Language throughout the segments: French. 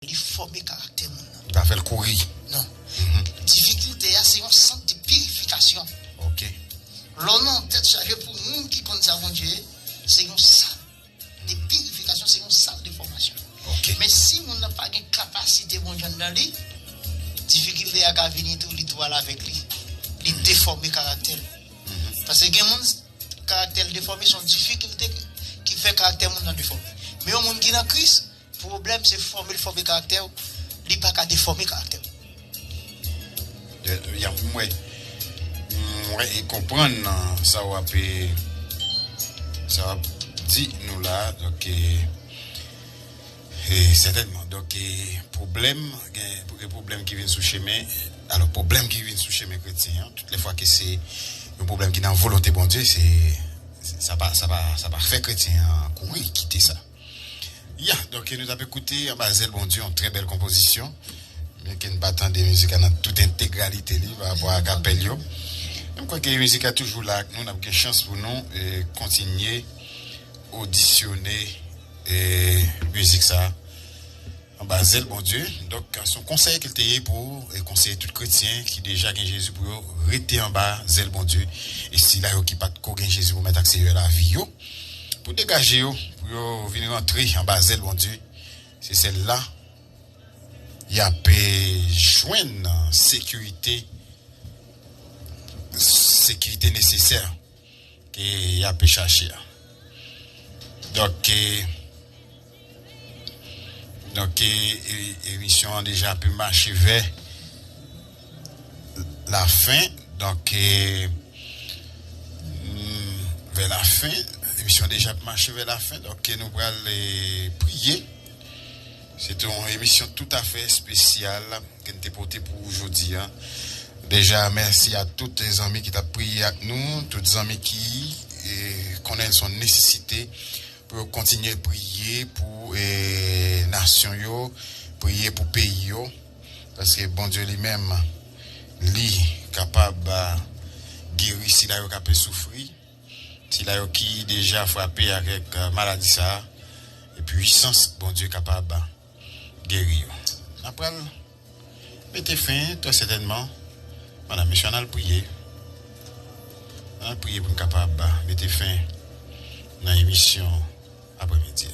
il former caractère. Il va faire le courir. Non. Difficulté, c'est un centre de purification. Ok. L'on a tête chargée pour nous qui compte ça, mon Dieu, c'est une salle de purification, c'est une salle de formation. Ok. Mais si on n'a pas de capacité, mon Dieu, dans lui, difficulté à venir tout l'étoile avec lui, il déforme caractère. Parce que les gens caractère déformé sont difficultés qui fait caractère mon déformé. Mais au monde qui est dans Christ, le problème c'est former caractère, il pas qu'à déformer caractère. Il y a moi comprendre ça va dit nous là donc certainement donc problème qui vient sous chemin alors problème qui vient sous chemin chrétien toutes les fois que c'est un problème qui est dans volonté bon Dieu ça va faire chrétien courir quitter ça. Donc nous avons écouté en Basel bon Dieu une très belle composition mais qui ne pas tant de musique dans toute intégralité par rapport à Capelio. Je crois que la musique est toujours là, nous avons une chance pour nous continuer auditionner musique ça en Basel bon Dieu. Donc son conseil qu'il était pour conseiller tout chrétien qui déjà gagne Jésus pour rester en bas zèle bon Dieu et si là qui pas de gagne Jésus pour mettre accès à la vie pour dégager pour venir rentrer en bas zèle bon Dieu c'est celle-là il y a joindre sécurité nécessaire qu'il y a chercher. Donc émission déjà pu marcher vers la fin donc vers la fin émission déjà marché vers la fin donc nous allons prier. C'est une émission tout à fait spéciale que nous avons portée pour aujourd'hui. Déjà, merci à tous les amis qui ont prié avec nous, tous les amis qui connaissent son nécessité pour continuer à prier pour les nations, prier pour les pays. Parce que bon Dieu lui-même, lui, capable de guérir si là, il peut souffrir, si là, qui déjà frappé avec maladie, ça, et puissance, bon Dieu capable de guérir. Après, mettez fin, toi certainement. Madame, monsieur, on a prié. On a prié pour nous capable de mettre fin dans l'émission après-midi.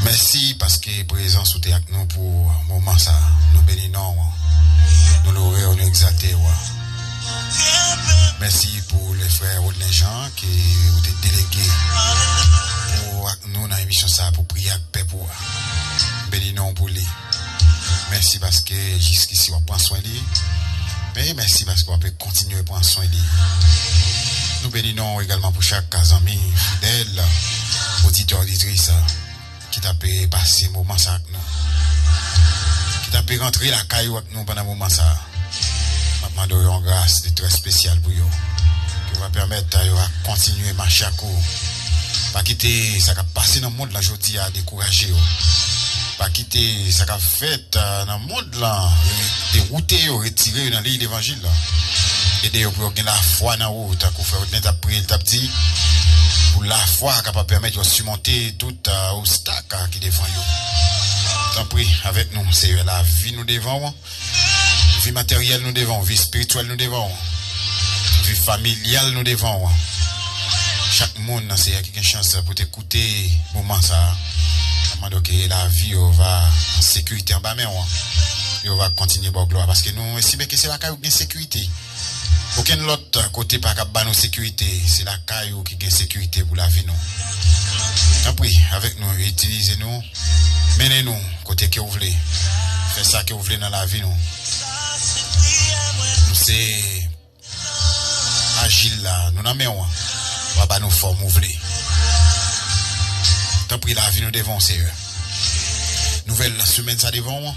Merci parce que présent sous avec nous pour moment ça nous bénissons nous l'auréons nous exalter merci pour les frères ou les gens qui ont été délégués pour nous dans l'émission ça pour prier avec paix pour bénissons pour lui merci parce que jusqu'ici on prend soin de lui mais merci parce qu'on peut continuer à prendre soin de lui. Nous bénissons également pour chaque ami fidèle auditeur auditrice qui t'a pu passer moment ça avec nous qui t'a pu rentrer la caillou avec nous pendant moment ça m'a demandé une grâce très spéciale pour vous qui va permettre à continuer à marcher à court pas quitter ça qui a passé dans le monde là aujourd'hui à décourager pas quitter ça qui a fait dans le monde là dérouter retirer dans l'île d'évangile là aider pour gagner la foi dans route à faire t'a prier t'a dit pour la foi capable permettre de surmonter tout obstacle qui défend yo. Tant pis avec nous c'est la vie nous devant vie matérielle nous devant vie spirituelle nous devant vie familiale nous devant chaque monde c'est quelque chance pour t'écouter moment ça donc la vie va en sécurité en bas mais on va continuer pour gloire parce que nous si bien que c'est la caille qui sécurité aucun autre côté pas capable nous sécurité c'est la caillou qui gagne sécurité pour la vie nous. Après avec nous utilisez nous Menez-nous, côté que vous voulez. Faites ça que vous voulez dans la vie, nous. Nous, c'est agile là. Nous n'en mettons. On va pas nous former, vous voulez. Tant pis, la vie, nous devons, c'est eux. Nouvelle semaine, ça devant.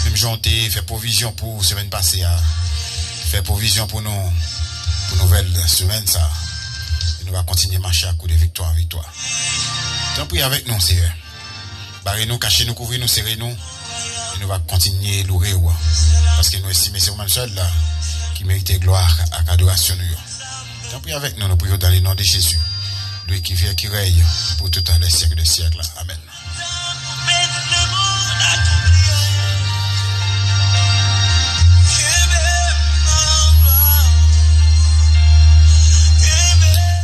Même janté, fait provision pour semaine passée. Fait provision pour nous. Pour nouvelle semaine, ça. Et nous va continuer à marcher à coup de victoire en victoire. Tant pis avec nous, c'est eux. Barrez-nous, cachez-nous, couvrez-nous, serrez-nous. Et nous va continuer à louer. Parce que nous estimons c'est vous-même seul là qui mérite gloire à adoration. Tant pis avec nous, nous prions dans le nom de Jésus. Lui qui vient, qui règne pour tout les siècles des siècles. Amen.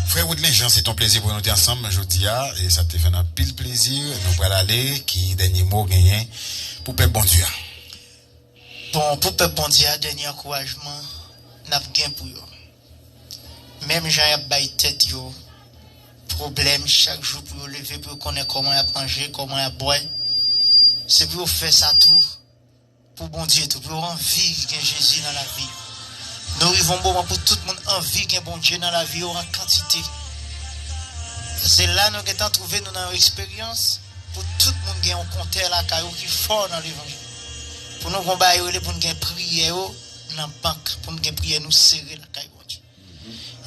Frère Woodley Jean, c'est ton plaisir pour nous dire ensemble aujourd'hui et ça te fait un pile plaisir. Nous allons aller, qui dernier mot gagné pour peuple bon Dieu. Bon, pour peuple bon Dieu, dernier encouragement, n'a gain pour eux. Même Jean y a bail tête yo, problème chaque jour pour lever pour connaître comment y a manger, comment y a boire. C'est pour faire ça tout pour bon Dieu, tout pour envie de Jésus dans la vie. Nous arrivons bon moment pour tout le monde envie de bon Dieu dans la vie en quantité. C'est là nous avons trouvé nous dans l'expérience pour tout le monde qui a un compteur là qui est fort dans l'évangile. Pour nous combattre pour nous prier dans la banque, pour nous prier nous serrer la caille bon Dieu.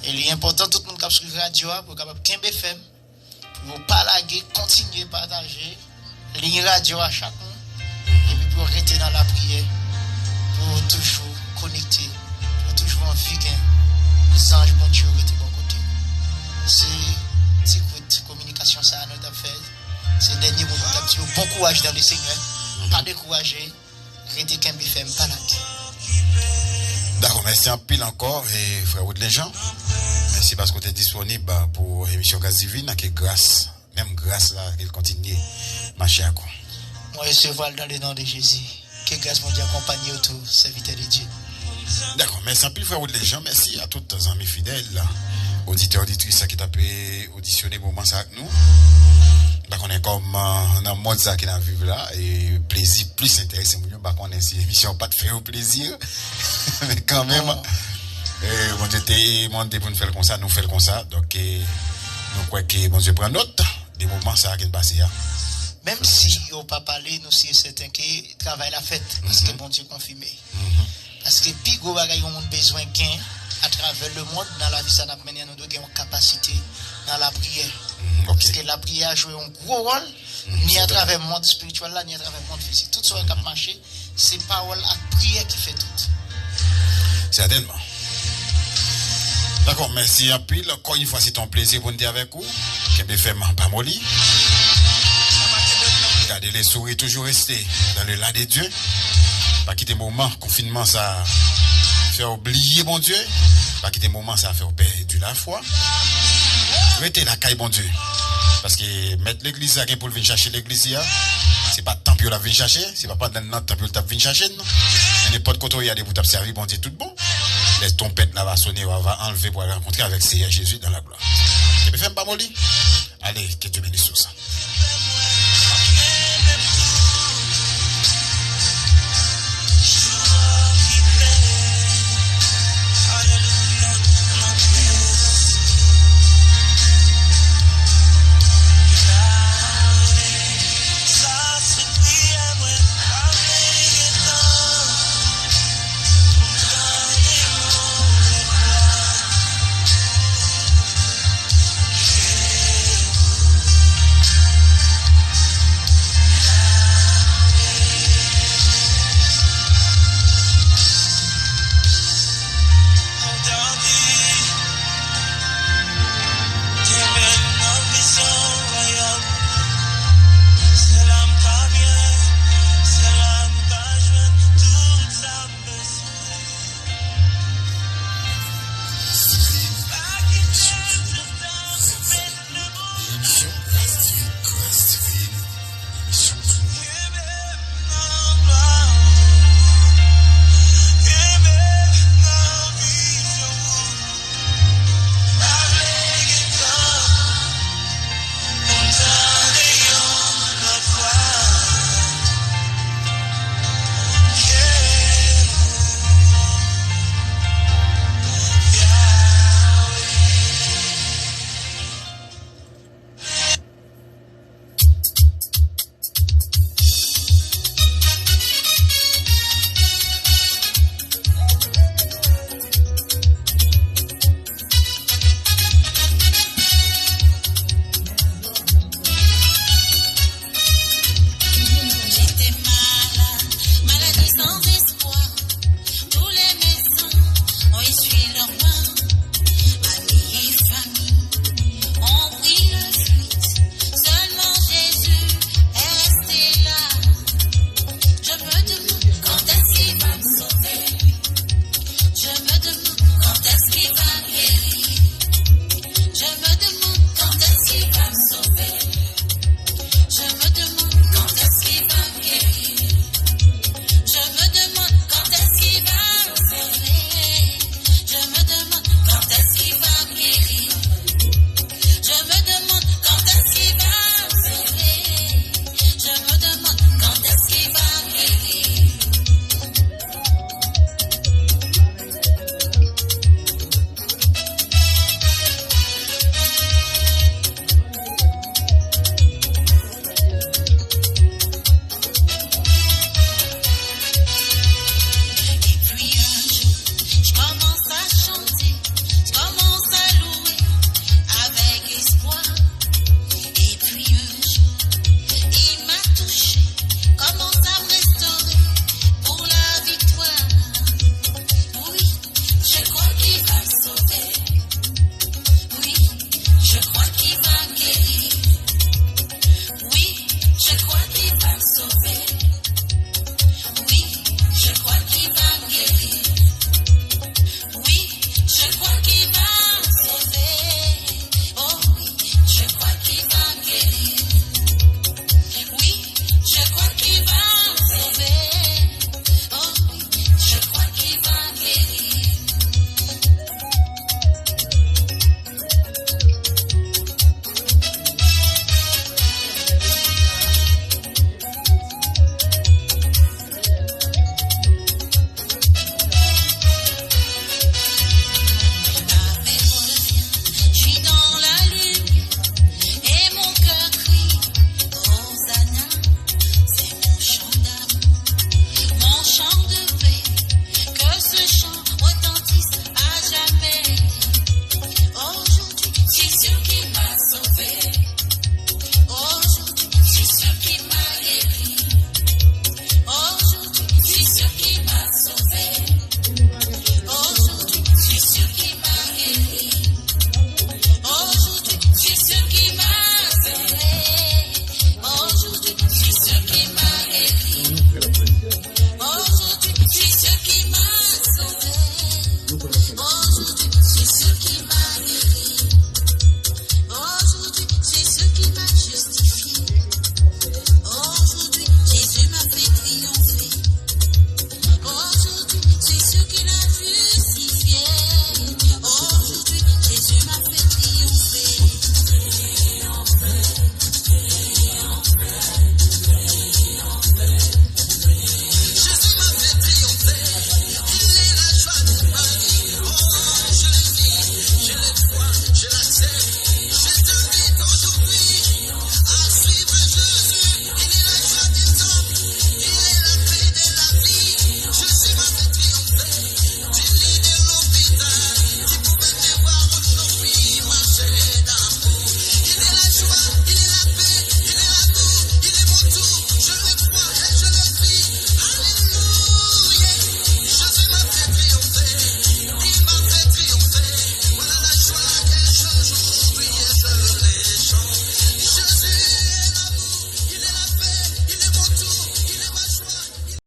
Et il est important tout le monde qui a suivi radio pour capable Kembe FM pour pas laguer, continuer partager ligne radio à chaque monde et puis pour rester dans la prière pour toujours connecter. Toujours en vie, les anges, bon Dieu, étaient bon côté. C'est une communication, ça a notre affaire. C'est le dernier moment où tu as bon courage dans le Seigneur. Pas décourager, restez qu'un BFM, pas là. D'accord, merci un pile encore, et frère Woodley Jean. Merci parce que tu es disponible pour l'émission Grâce Divine, avec grâce, même grâce là, qu'il continue à marcher à quoi. Moi, je vois dans le nom de Jésus. Que grâce mon Dieu accompagne autour, serviteur de Dieu. D'accord, merci un peu frère Woodley Jean, merci à tous nos amis fidèles, auditeurs, auditrices qui t'a pu auditionner pour moi ça avec nous. Donc on est comme dans mode ça qui n'a vivre là et plaisir plus intéressant pour nous, bah on est si émission pas de faire plaisir mais quand même mon Dieu t'es demandé pour nous faire comme ça, nous faire comme ça. Donc nous croyons que bon Dieu prend note des moments ça qui passé là. Même si on pas parler, nous sommes certains que travail la fête parce que bon Dieu confirmé. Parce que plus gros bagay on a besoin gain à travers le monde dans la vie ça n'a mené nous doit gagner une capacité dans la prière. Parce que la prière joue un gros rôle ni à travers le monde spirituel là ni à travers le monde physique. Tout ce qui a marché, c'est parole et prière qui fait tout. Certainement. D'accord, merci à pile. Encore une fois, c'est ton plaisir pour nous dire avec vous. Kembe FM pas molli. Gardez les souris toujours rester dans le là de Dieu. Pas quitter moment confinement ça faire oublier bon Dieu, pas quitter moment ça faire perdre la foi. Restez la caille bon Dieu. Parce que mettre l'église là pour venir chercher l'église là, c'est pas tant pour la venir chercher, c'est pas dans notre temps pour la venir chercher non. N'importe côté il y a des pour t'observer bon Dieu tout bon. Laisse ton pète là va sonner, va enlever pour rencontrer avec Seigneur Jésus dans la gloire. Et puis fais pas molli. Allez, que Dieu bénisse tout ça.